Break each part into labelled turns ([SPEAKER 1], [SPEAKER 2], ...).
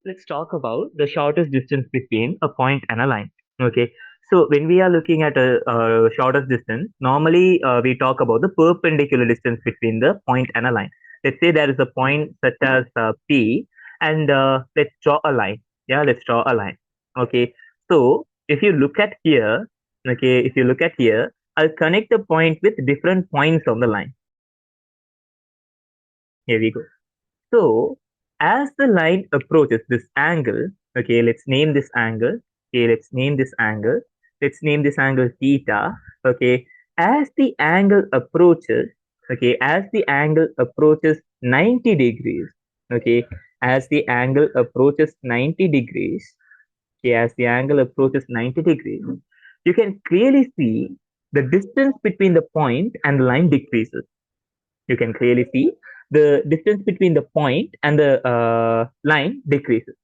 [SPEAKER 1] let's talk about the shortest distance between a point and a line. Okay, so when we are looking at a shortest distance, normally we talk about the perpendicular distance between the point and a line. Let's say there is a point such as P, and let's draw a line. Yeah, let's draw a line. Okay, so if you look at here, okay, if you look at here, I'll connect the point with different points on the line. Here we go. So, as the line approaches this angle, okay, let's name this angle. Okay, let's name this angle. Let's name this angle theta. Okay, as the angle approaches, okay, as the angle approaches 90 degrees, okay, as the angle approaches 90 degrees, okay, as the angle approaches 90 degrees, you can clearly see the distance between the point and the line decreases. You can clearly see the distance between the point and the line decreases.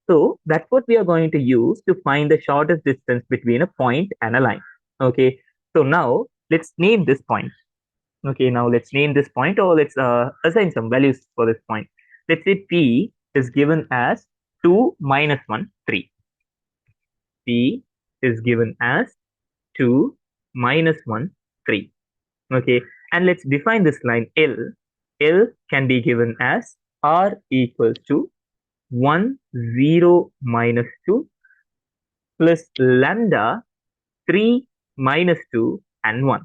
[SPEAKER 1] So that's what we are going to use to find the shortest distance between a point and a line. Okay, so now let's name this point. Okay, now let's name this point, or let's assign some values for this point. Let's say P is given as 2 minus 1, 3. P is given as 2 minus 1, 3. Okay, and let's define this line L. L can be given as R equals to 1, 0, minus 2 plus lambda 3 minus 2 and 1.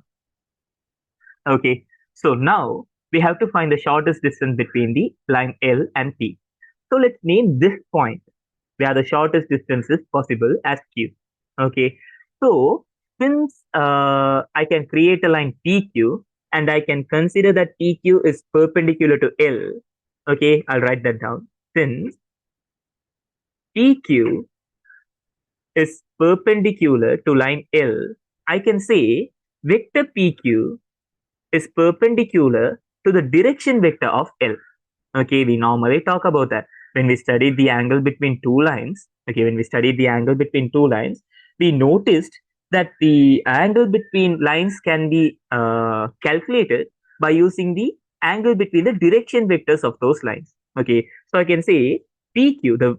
[SPEAKER 1] Okay, so now we have to find the shortest distance between the line L and P. So let's name this point where the shortest distance is possible as Q. Okay, so since I can create a line PQ and I can consider that PQ is perpendicular to L, okay, I'll write that down. Since PQ is perpendicular to line L, I can say vector PQ is perpendicular to the direction vector of L. Okay, we normally talk about that when we studied the angle between two lines. Okay, when we studied the angle between two lines, we noticed that the angle between lines can be calculated by using the angle between the direction vectors of those lines. Okay, so I can say PQ, the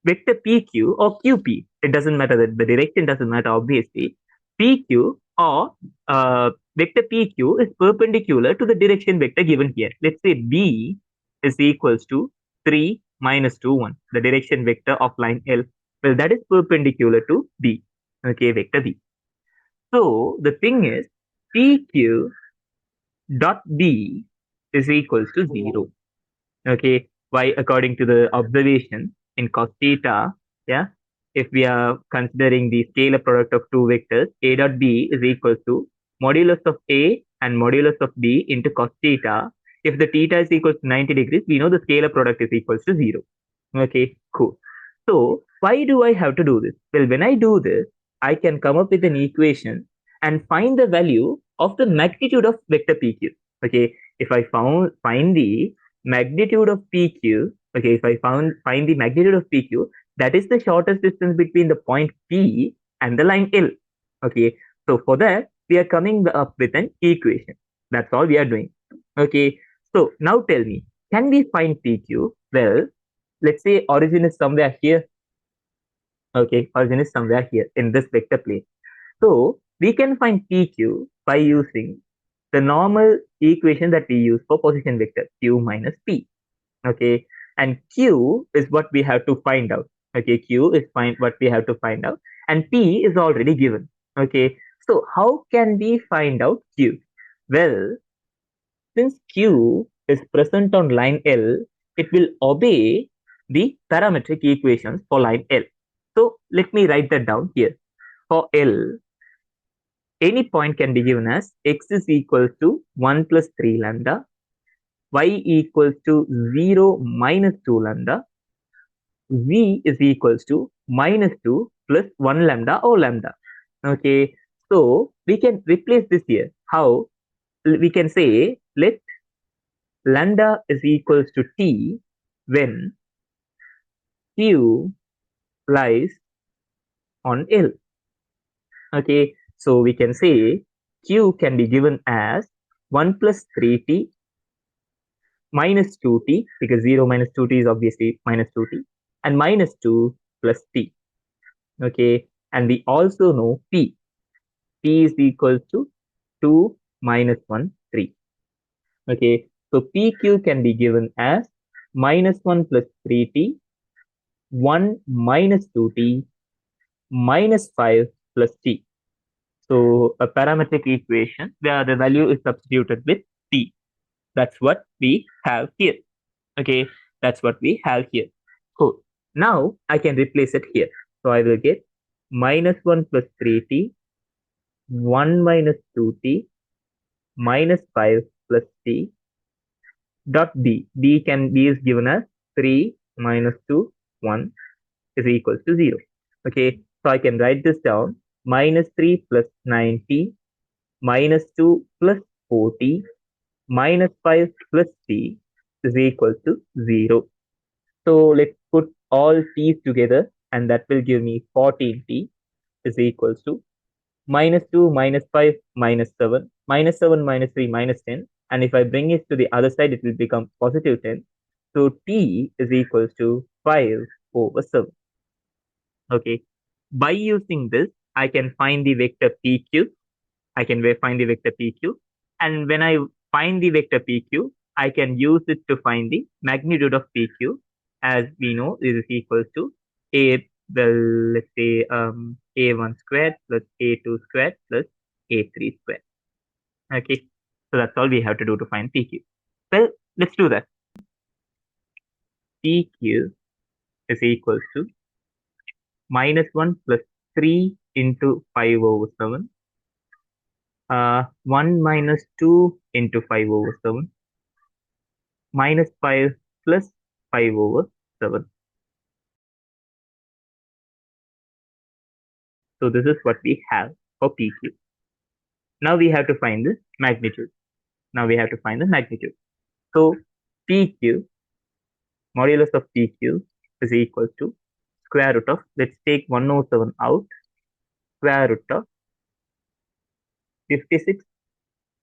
[SPEAKER 1] vector PQ or QP, it doesn't matter, that the direction doesn't matter obviously. PQ or vector PQ is perpendicular to the direction vector given here. Let's say B is equals to 3 minus 2, 1, the direction vector of line L. Well, that is perpendicular to B, okay, vector B. So the thing is, PQ dot B is equals to 0. Okay, why? According to the observation in cos theta, yeah, if we are considering the scalar product of two vectors, A dot B is equals to modulus of A and modulus of B into cos theta. If the theta is equals to 90 degrees, we know the scalar product is equals to 0. Okay, cool. So why do I have to do this? Well, when I do this, I can come up with an equation and find the value of the magnitude of vector PQ. Okay, if I find the magnitude of PQ, okay, if I find the magnitude of PQ, that is the shortest distance between the point P and the line L. Okay, so for that, we are coming up with an equation. That's all we are doing. Okay, so now tell me, can we find PQ? Well, let's say origin is somewhere here. Okay, origin is somewhere here in this vector plane. So we can find PQ by using the normal equation that we use for position vector, Q minus P. Okay, and Q is what we have to find out. Okay, Q is what we have to find out, and P is already given. Okay, so how can we find out Q? Well, since Q is present on line L, it will obey the parametric equations for line L. So let me write that down here. For L, any point can be given as x is equal to 1 plus 3 lambda, y equals to 0 minus 2 lambda, v is equals to minus 2 plus 1 lambda or lambda. Okay, so we can replace this here. How? We can say let lambda is equals to t when q lies on L. Okay, so we can say q can be given as 1 plus 3t minus 2t, because 0 minus 2t is obviously minus 2t, and minus 2 plus t. Okay, and we also know p. P is equal to 2 minus 1, 3. Okay, so PQ can be given as minus 1 plus 3t, 1 minus 2t, minus 5 plus t. So a parametric equation where the value is substituted with t. That's what we have here. Okay, that's what we have here. Cool. Now I can replace it here. So I will get minus 1 plus 3t, 1 minus 2t, minus 5 plus t, dot b. B is given as 3 minus 2, 1 is equals to 0. Okay, so I can write this down. Minus 3 plus 9t, minus 2 plus 4t, minus 5 plus t is equal to 0. So let's put all t's together, and that will give me 14t is equals to minus 2 minus 5 minus 7, minus 7 minus 3 minus 10. And if I bring it to the other side, it will become positive 10. So t is equals to 5 over 7. Okay. By using this, I can find the vector PQ. I can find the vector PQ. And when I find the vector PQ, I can use it to find the magnitude of PQ. As we know, this is equal to A, well, let's say A1 squared plus A2 squared plus A3 squared. Okay. So that's all we have to do to find PQ. Well, let's do that. PQ is equal to minus 1 plus 3 into 5 over 7. 1 minus 2 into 5 over 7. Minus 5 plus 5 over 7. So this is what we have for PQ. Now we have to find the magnitude. So PQ, modulus of PQ is equal to square root of, let's take 107 out, square root of 56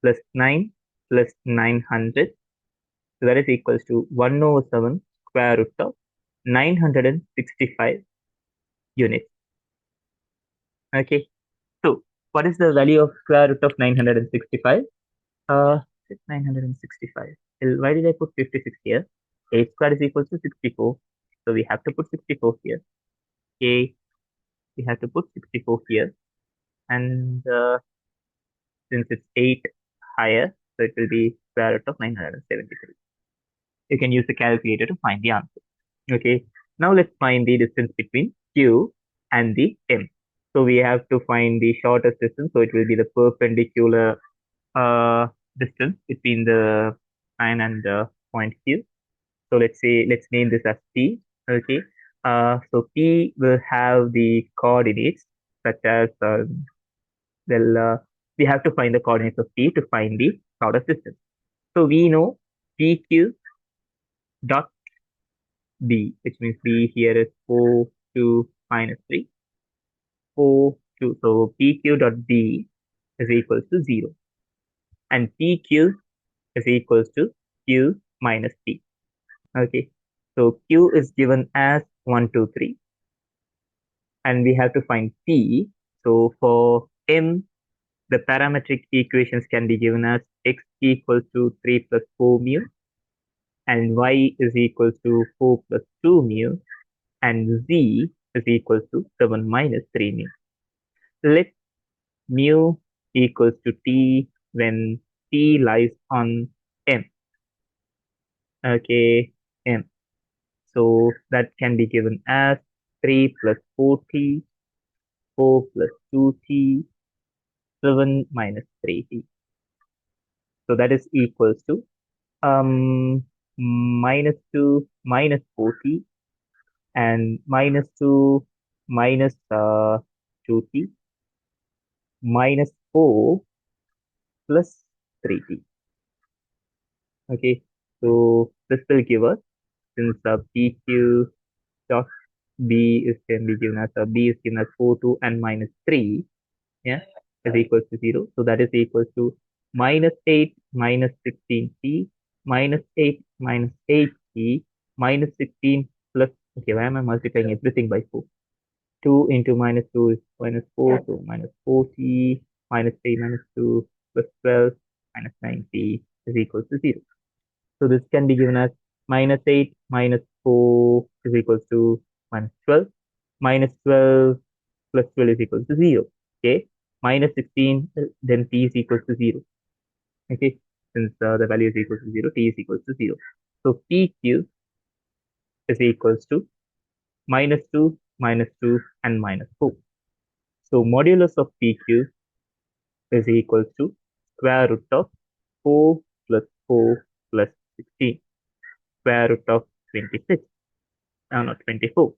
[SPEAKER 1] plus 9 plus 900. So that is equals to 107 square root of 965 units. Okay. So what is the value of square root of 965? 965. Why did I put 56 here? 8 square is equal to 64. So we have to put 64 here. Okay. We have to put 64 here. And since it's 8 higher, so it will be square root of 973. You can use the calculator to find the answer. Okay. Now let's find the distance between Q and the M. So we have to find the shortest distance. So it will be the perpendicular distance between the line and the point Q. So let's name this as P. Okay. So P will have the coordinates such as we have to find the coordinates of P to find the shortest distance. So we know PQ dot B, which means B here is 4, 2, minus 3. 4, 2. So PQ dot B is equals to 0. And PQ is equals to Q minus P. Okay. So Q is given as 1, 2, 3. And we have to find P. So for M, the parametric equations can be given as x equals to 3 plus 4 mu, and y is equals to 4 plus 2 mu, and z is equals to 7 minus 3 mu. Let mu equals to t when t lies on M. Okay, M. So that can be given as 3 plus 4t, 4 plus 2t, 7 minus 3t. So that is equals to minus 2 minus 4t and minus 2 minus 2t minus 4 plus 3t. Okay, so this will give us, since PQ dot B is can be given as B is given as 4, 2 and minus 3, yeah, is equals to 0. So that is equals to minus 8 minus 16t minus 8 minus 8t minus 16 plus Okay, why am I multiplying everything by 4? 2 into minus 2 is minus 4, so minus 40, minus 3 minus 2 plus 12 minus 90 is equal to 0. So this can be given as minus 8 minus 4 is equal to minus 12. Minus 12 plus 12 is equal to 0. Okay, minus 16, then t is equal to 0. Okay, since the value is equal to 0, t is equal to 0. So pq is equals to minus 2, minus 2, and minus 4. So modulus of PQ is equal to square root of 4 plus 4 plus 16, square root of 26, not 24.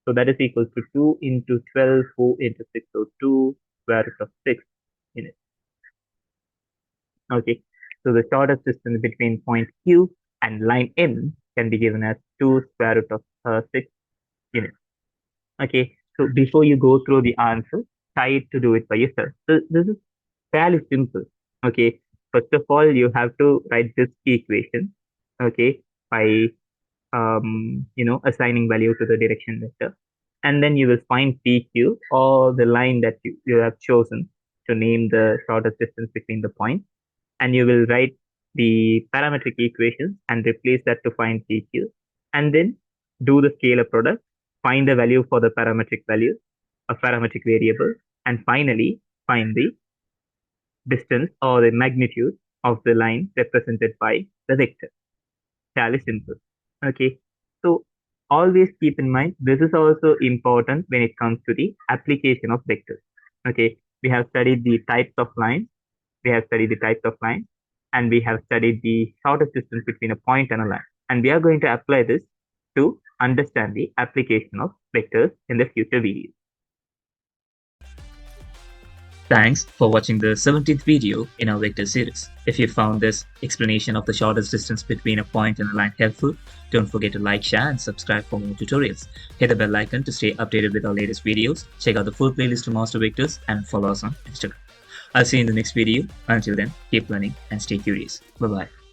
[SPEAKER 1] So that is equal to 2 into 12, 4 into 6, so 2 square root of 6 units. Okay, so the shortest distance between point Q and line M can be given as 2 square root of 6 units. Okay, so before you go through the answer, try to do it by yourself. So this is fairly simple. Okay, first of all, you have to write this equation. Okay, by assigning value to the direction vector, and then you will find PQ or the line that you have chosen to name the shortest distance between the points, and you will write the parametric equations and replace that to find PQ, and then do the scalar product, find the value for the parametric value, a parametric variable, and finally find the distance or the magnitude of the line represented by the vector. Fairly simple. Okay. So always keep in mind this is also important when it comes to the application of vectors. Okay. We have studied the types of lines. We have studied the types of lines, and we have studied the shortest distance between a point and a line. And we are going to apply this to understand the application of vectors in the future videos.
[SPEAKER 2] Thanks for watching the 17th video in our vector series. If you found this explanation of the shortest distance between a point and a line helpful, don't forget to like, share, and subscribe for more tutorials. Hit the bell icon to stay updated with our latest videos. Check out the full playlist to master vectors and follow us on Instagram. I'll see you in the next video. Until then, keep learning and stay curious. Bye bye.